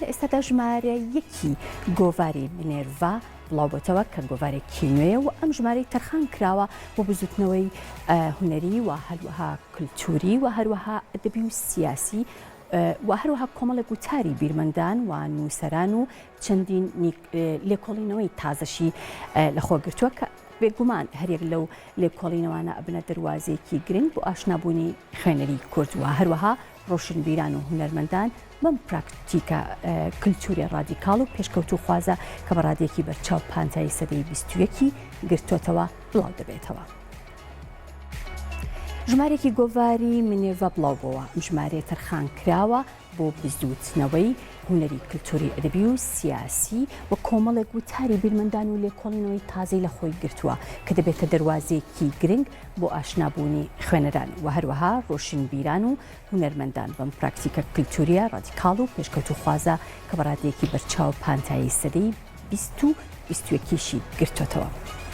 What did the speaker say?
ئێستادا ژمارە یەکی گۆڤاری بنێرڤە بڵاوبەتەوە کە گۆڤارێکی نوێیە و ئەم ژمارەی تەرخان کراوە بۆ بزوتنەوەی هونەری و هەروەها کلتوری و هەروەها ئەدەبی و سیاسی و هەروەها کۆمەڵێک وتاری بیرمەندان و نووسەران و چەندین لێکۆڵینەوەی تازەشی لەخۆگرتووە کە بێگومان هەرێک لەو لێکۆڵینەوانە ئەبنە دەواازەیەکی گرنگ بۆ ئاشنابوونی خوێنەری کوردووە هەروەها ڕۆشنبیران و هونەرمەندان بەم پراکتیکە کللتوری ڕادیکاڵ و پێشکەوت و خوازە کە بە ڕادیەکی بەرچاو پانتایی سەدەی 21 گرتوۆتەوە بڵاو دەبێتەوە. ژمارێکی گۆڤاری منێڤە بڵاو بووە ژمارە تەرخان کراوە بۆ بزوتنەوەی هونەری کللتوری ئەدەبی و سیاسی و کۆمەڵێک وتاری بیرمەندان و لێکۆڵینەوەی تازەی لە خۆی گرتووە کە دەبێتە دەواازەیەکی گرنگ بۆ ئاشنابوونی خوێنەران و هەروەها ڕۆشنبیران و هونەرمەندان بەم پراکتیکە کللتوریە ڕادیکاڵ و پێشکەوت و خوازە کە بە ڕادیەکی بەرچاو پانتایی سەدەی 21 گرتوۆتەوە.